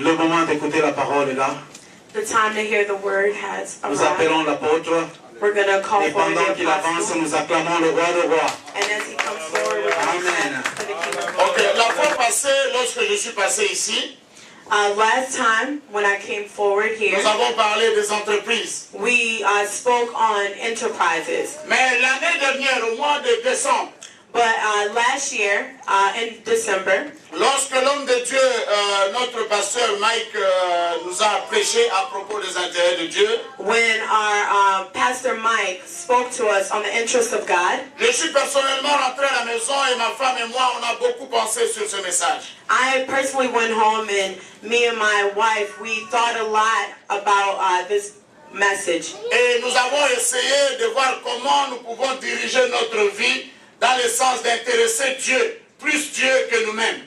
Le moment d'écouter la parole est là. The time to hear the word has Nous arrived. appelons l'apôtre. We're going to call Et forward pendant the qu'il avance, apostle. nous acclamons le roi de rois. And as he comes forward with Amen. for the kingdom. Ok, la fois passée, lorsque je suis passé ici, Last time when I came forward here, nous avons parlé des entreprises. we spoke on enterprises. Mais l'année dernière, au mois de décembre, But last year, in December, lorsque l'homme de Dieu, notre pasteur Mike, nous a prêché à propos des intérêts de Dieu, when our Pastor Mike spoke to us on the interests of God, je suis personnellement rentré à la maison et ma femme et moi, on a beaucoup pensé sur ce message. I personally went home and me and my wife, we thought a lot about this message. Et nous avons essayé de voir comment nous pouvons diriger notre vie dans le sens d'intéresser Dieu, plus Dieu que nous-mêmes.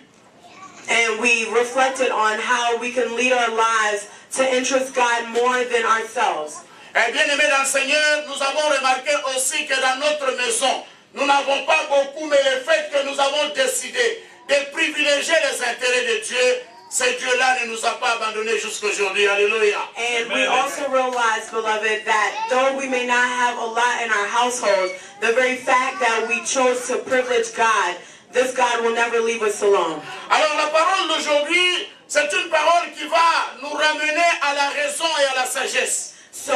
And we reflected on how we can lead our lives to interest God more than ourselves. Et bien aimés dans le Seigneur, nous avons remarqué aussi que dans notre maison, nous n'avons pas beaucoup, mais le fait que nous avons décidé de privilégier les intérêts de Dieu, ce Dieu-là ne nous a pas abandonnés jusqu'aujourd'hui. Alléluia. And we also realize, beloved, that though we may not have a lot in our household, the very fact that we chose to privilege God, this God will never leave us alone. Alors la parole d'aujourd'hui, c'est une parole qui va nous ramener à la raison et à la sagesse. So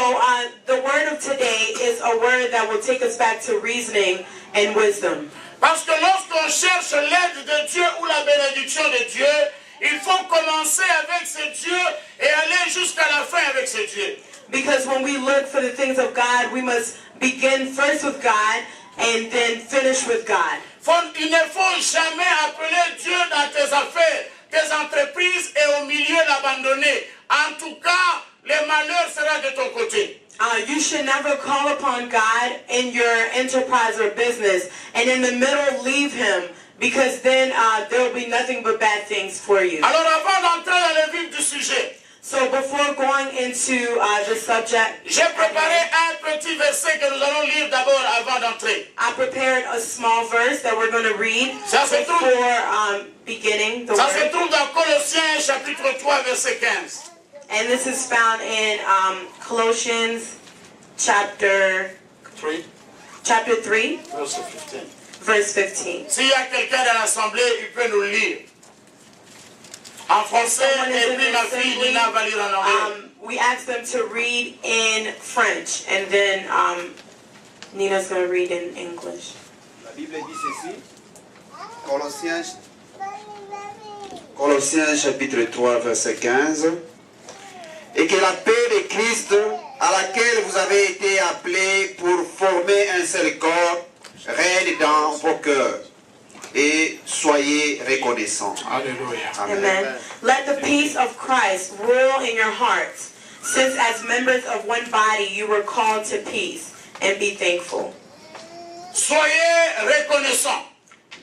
the word of today is a word that will take us back to reasoning and wisdom. Parce que lorsqu'on cherche l'aide de Dieu ou la bénédiction de Dieu, il faut commencer avec ce Dieu et aller jusqu'à la fin avec ce Dieu. Because when we look for the things of God, we must begin first with God and then finish with God. Il ne faut jamais appeler Dieu dans tes affaires, tes entreprises et au milieu l'abandonner. En tout cas, le malheur sera de ton côté. You should never call upon God in your enterprise or business and in the middle leave him, because then there will be nothing but bad things for you. Alors avant d'entrer dans le vif du sujet, So before going into the subject, j'ai préparé un petit verset que nous allons lire d'abord avant d'entrer. I prepared a small verse that we're going to read Ça se trouve, before beginning the ça se word. trouve dans Colossiens chapitre 3 verset 15. And this is found in Colossians chapter 3 3, verset 15. verse 15. S'il y a quelqu'un dans l'assemblée, il peut nous lire. En français, Someone is et in puis the ma fille assembly. Nina va lire en anglais. We asked them to read in French, and then Nina's going to read in English. La Bible dit ceci, Colossiens chapitre 3 verset 15, et que la paix de Christ, à laquelle vous avez été appelés pour former un seul corps, règne dans vos cœurs, et soyez reconnaissants. Alléluia. Amen. Let the peace of Christ rule in your hearts, since as members of one body you were called to peace, and be thankful. Soyez reconnaissants.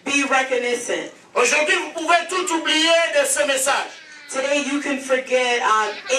Be recognizant. Aujourd'hui, vous pouvez tout oublier de ce message. Today you can forget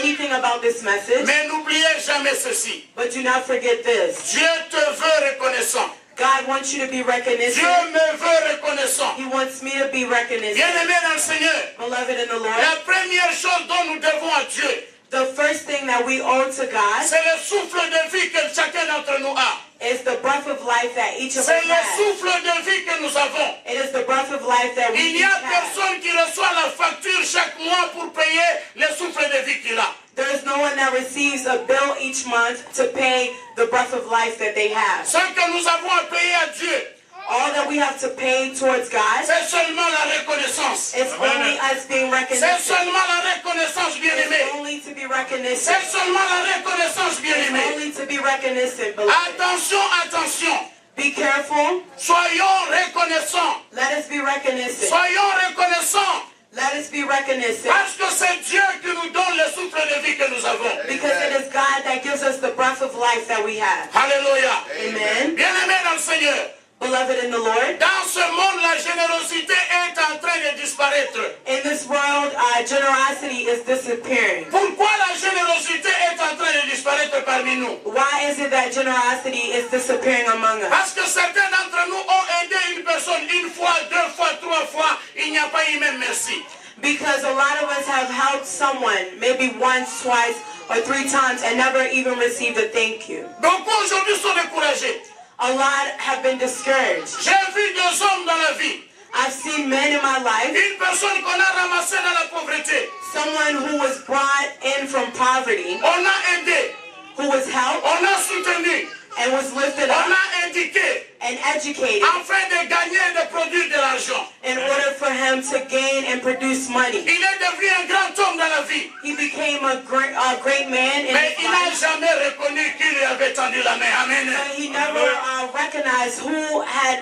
anything about this message, Mais n'oubliez jamais ceci. but do not forget this. Dieu te veut reconnaissant. God wants you to be Dieu recognizant. me veut reconnaissant. He wants me to be recognizant. Bien-aimés dans le Seigneur, Beloved in the Lord, la première chose dont nous devons à Dieu, the first thing that we owe to God c'est le souffle de vie que chacun d'entre nous a. is the breath of life that each of us C'est le has. souffle de vie que nous avons. It is the breath of life that we Il each n'y a have. personne qui reçoit la facture chaque mois pour payer le souffle de vie qu'il a. There is no one that receives a bill each month to pay the breath of life that they have. Ce que nous avons à payer à Dieu, All that we have to pay towards God c'est seulement la reconnaissance. is only us being C'est recognizant. seulement la reconnaissance, It's bien-aimés. only to be recognizant. C'est seulement la reconnaissance, It's bien-aimés. only to be recognizant, beloved. Attention, attention. Be careful. Soyons reconnaissants. Let us be recognizant. Soyons reconnaissants. Let us be recognizant. Parce que c'est Dieu qui nous donne le souffle de vie que nous avons. Because it is God that gives us the breath of life that we have. Alléluia. Amen. Bien-aimés dans le Seigneur, Beloved in the Lord, dans ce monde, la générosité est en train de disparaître. in this world, generosity is disappearing. Pourquoi la générosité est en train de disparaître parmi nous? Why is it that generosity is disappearing among us? Parce que certains d'entre nous ont aidé une personne une fois, deux fois, trois fois, il n'y a pas eu même merci. Because a lot of us have helped someone maybe once, twice, or 3 times and never even received a thank you. Beaucoup aujourd'hui sont découragés. A lot have been discouraged. J'ai vu des hommes dans la vie. I've seen men in my life, Une personne qu'on a ramassée dans la pauvreté. someone who was brought in from poverty, On a aidé, who was helped on a soutenu, and was lifted on up a indiqué and educated afin de gagner et de produire de l'argent. in order for him to gain and produce money. Il est devenu un grand homme dans la vie. He became a great man in Mais his il n'a life, jamais reconnu qui lui avait tendu la main. Amen. but he never recognized who had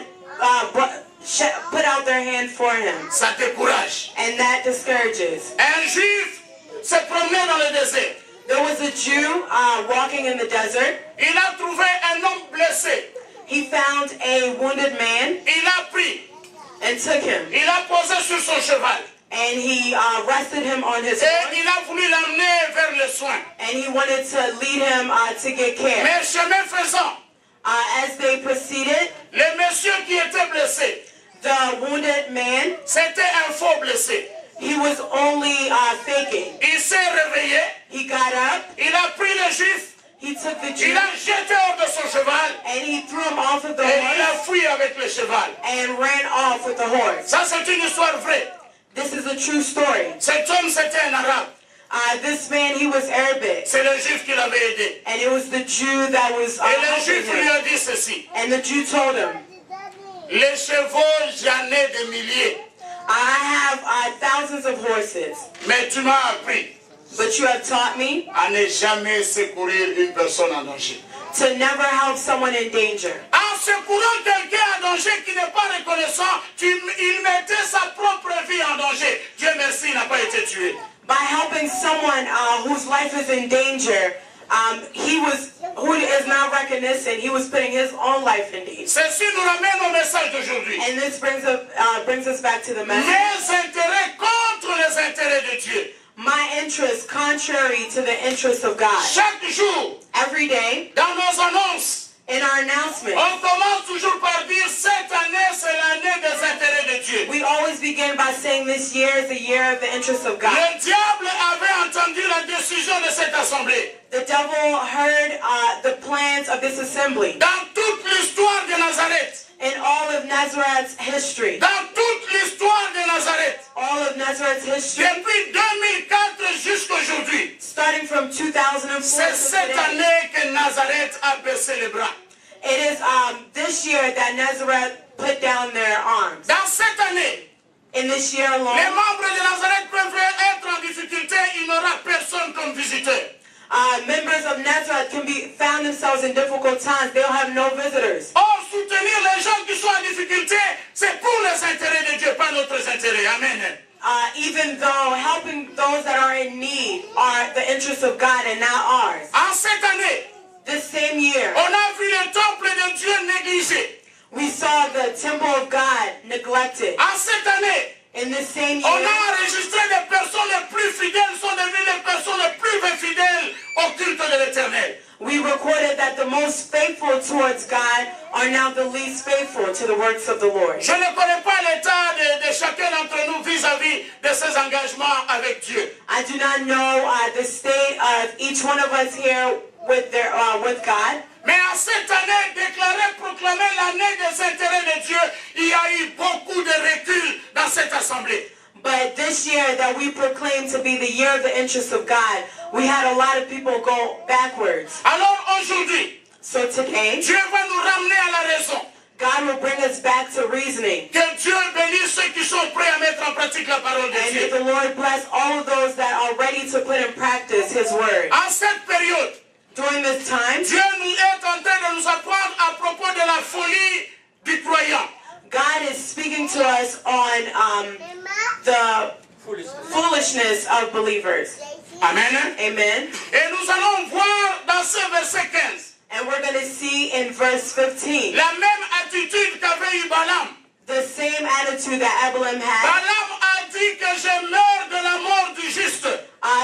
put out their hand for him. Ça décourage. And that discourages. Un juif se promenait dans le désert. There was a Jew walking in the desert. Il a trouvé un homme blessé. He found a wounded man Il a pris, and took him. il a posé sur son cheval. And he rested him on his Et horse. il a voulu l'amener vers les soins. And he wanted to lead him to get care. Mais chemin faisant, As they proceeded, le monsieur qui était blessé, the wounded man, c'était un faux blessé. he was only faking. Il s'est réveillé, He got up, il a pris le juif, he took the il Jew, a jeté hors de son cheval and he threw him off of the et il a horse fui avec le cheval. and ran off with the horse. Ça, c'est une histoire vraie. This is a true story. Cet homme, c'était un arabe. This man, he was Arabic, C'est le juif qui l'avait aidé. and it was the Jew that was Et le helping juif lui him. a dit ceci. And the Jew told him, Les chevaux, j'en ai des milliers. I have thousands of horses, Mais tu m'as appris but you have taught me à ne jamais secourir une personne en danger. to never help someone in danger. En secourant quelqu'un en danger qui n'est pas reconnaissant, il mettait sa propre vie en danger. Dieu merci, il n'a pas été tué. By helping someone whose life is in danger, who is not recognizant, he was putting his own life in danger. Ceci nous ramène au message d'aujourd'hui. And this brings us back to the message. Mes intérêts contre les intérêts de Dieu. My interests contrary to the interests of God. Chaque jour, Every day, dans nos annonces, in our announcements, on commence toujours par dire cette année, c'est l'année des intérêts de Dieu. we always begin by saying this year is the year of the interests of God. Le diable avait entendu la décision de cette assemblée. The devil heard the plans of this assembly. Dans toute l'histoire de Nazareth, In all of Nazareth's history, dans toute l'histoire de Nazareth, all of Nazareth's history, depuis 2004 jusqu'à aujourd'hui, starting from 2004 c'est to cette today, année que Nazareth a baissé les bras. it is this year that Nazareth put down their arms. Dans cette année, In this year les alone, membres de Nazareth peuvent être en difficulté, il n'y aura personne comme visiteur. members of Nazareth can be found themselves in difficult times. They'll have no visitors. Or, soutenir les gens qui sont en difficulté, c'est pour les intérêts de Dieu, pas notre intérêt. Amen. Even though helping those that are in need are the interests of God and not ours. En cette année, This same year, on a vu le temple de Dieu négligé. we saw the temple of God neglected. En cette année, In this same on year, a enregistré les personnes les plus fidèles sont devenues les personnes les plus infidèles au culte de l'Éternel. we recorded that the most faithful towards God are now the least faithful to the works of the Lord. Je ne connais pas l'état de chacun d'entre nous vis-à-vis de ses engagements avec Dieu. I do not know the state of each one of us here with God. Mais en cette année, déclarée, proclamée l'année des intérêts de Dieu, il y a eu beaucoup de recul dans cette assemblée. But this year that we proclaim to be the year of the interests of God, we had a lot of people go backwards. Alors aujourd'hui, So today, Dieu va nous ramener à la raison. God will bring us back to reasoning. Que Dieu bénisse ceux qui sont prêts à mettre en pratique la parole de And Dieu. may the Lord bless all of those that are ready to put in practice His word. En cette période, During this time, Dieu nous est en train de nous apprendre à propos de la folie du croyant. God is speaking to us on the foolishness of believers. Amen. Amen. Et nous allons voir dans ce verset 15 And we're going to see in verse 15 la même attitude qu'avait eu Balaam. the same attitude that Abilam had. Balaam a dit que je meurs de la mort du juste.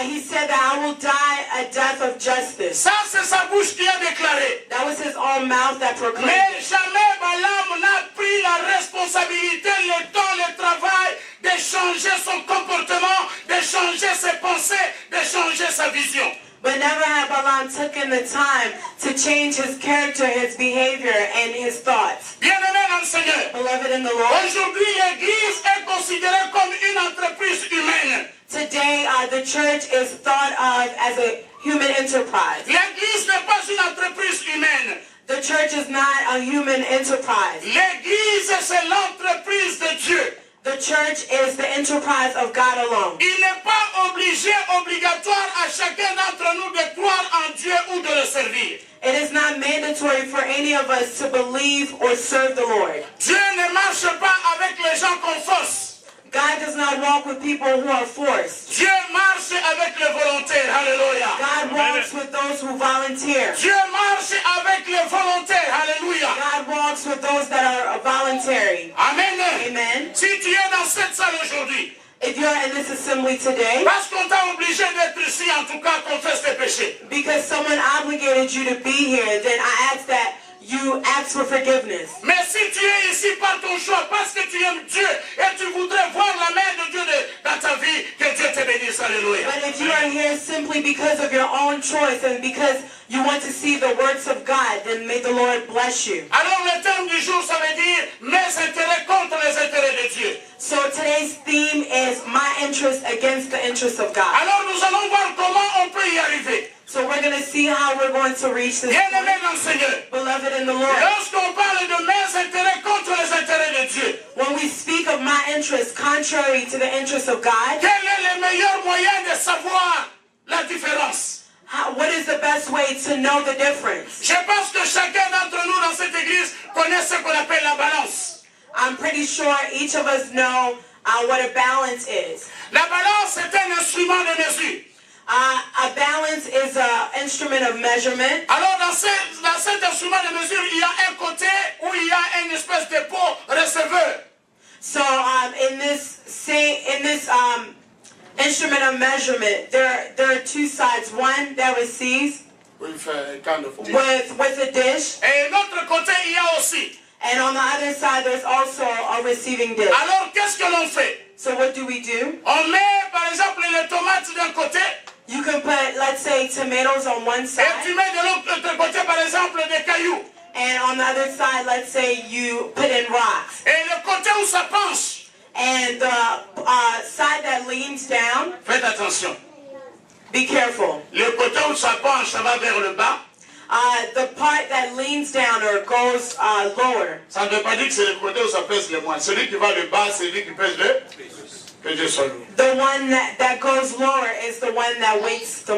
He said that I will die a death of justice. Ça, c'est sa bouche qui a déclaré. That was his own mouth that proclaimed Mais it. jamais Balaam n'a pris la responsabilité, le temps, le travail de changer son comportement, de changer ses pensées, de changer sa vision. But never had Balaam taken the time to change his character, his behavior, and his thoughts. Bien-aimé dans le Seigneur, Beloved in the Lord, aujourd'hui l'Église est considérée comme une entreprise humaine. today the church is thought of as a human enterprise. L'Église n'est pas une entreprise humaine. The church is not a human enterprise. L'Église, c'est l'entreprise de Dieu. The church is the enterprise of God alone. Il n'est pas obligatoire à chacun d'entre nous de croire en Dieu ou de le servir. It is not mandatory for any of us to believe or serve the Lord. Dieu ne marche pas avec les gens qu'on force. God does not walk with people who are forced. Dieu marche avec les volontaires. Alléluia. God walks with those who volunteer. Dieu marche avec les volontaires. Alléluia. God walks with those that are voluntary. Amen. Amen. Si tu es dans cette salle aujourd'hui, If you're in this assembly today, parce qu'on t'a obligé d'être ici, en tout cas, confesse tes péchés. because someone obligated you to be here, then I ask that you ask for forgiveness. Mais si tu es ici par ton choix, parce que tu aimes Dieu et tu voudrais voir la main de Dieu dans ta vie, que Dieu te bénisse. Alléluia. But if you are here simply because of your own choice and because you want to see the works of God, then may the Lord bless you. Alors le thème du jour, ça veut dire mes intérêts contre les intérêts de Dieu. So today's theme is my interest against the interest of God. Alors nous allons voir comment on peut y arriver. So we're going to see how we're going to reach this Bien-aimé point. dans le Seigneur, Beloved in the Lord, lorsqu'on parle de mes intérêts contre les intérêts de Dieu, when we speak of my interest contrary to the interest of God, quel est le meilleur moyen de savoir la différence? what is the best way to know the difference? Je pense que chacun d'entre nous dans cette église connaît ce qu'on appelle la balance. I'm pretty sure each of us know what a balance is. La balance est un instrument de mesure. A balance is an instrument of measurement. Alors dans cet instrument de mesure, il y a un côté où il y a une espèce de pot receveur. So in this instrument of measurement, there are two sides. One that receives with a dish, Et l'autre côté, il y a aussi. and on the other side there's also a receiving dish. Alors qu'est-ce que l'on fait? So what do we do? On met par exemple les tomates d'un côté You can put, let's say, tomatoes on one et side, tu mets de l'autre côté par exemple des cailloux. and on the other side, let's say you put in rocks. Et le côté où ça penche, And the side that leans down, faites attention. be careful. Le côté où ça penche, ça va vers le bas. The part that leans down or goes lower, Ça ne veut pas dire que c'est le côté où ça pèse le moins. Celui qui va le bas, c'est lui qui pèse le. Que Dieu soit loué. the one that goes lower is the one that weighs the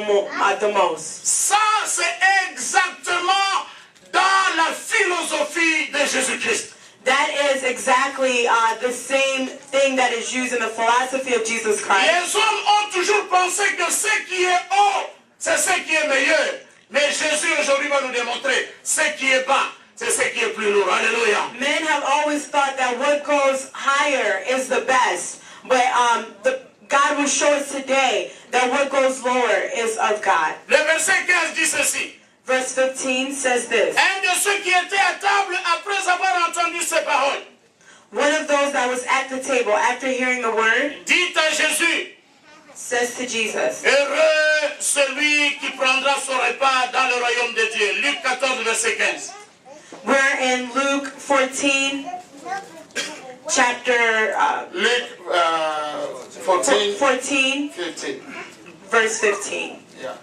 most. Ça, c'est exactement dans la philosophie de Jésus-Christ. That is exactly the same thing that is used in the philosophy of Jesus Christ. Les hommes ont toujours pensé que ce qui est haut, c'est ce qui est meilleur. Mais Jésus aujourd'hui va nous démontrer ce qui est bas, c'est ce qui est plus lourd. Alléluia. Men have always thought that what goes higher is the best. But God will show us today that what goes lower is of God. Le verset 15 dit ceci. Verse 15 says this. Un de ceux qui étaient à table après avoir entendu ces paroles, One of those that was at the table after hearing the word dit à Jésus, says to Jesus, heureux celui qui prendra son repas dans le royaume de Dieu. Luc 14, verset 15. we're in Luke 14, chapter Luc 14, 14, 15. verse 15. Yeah.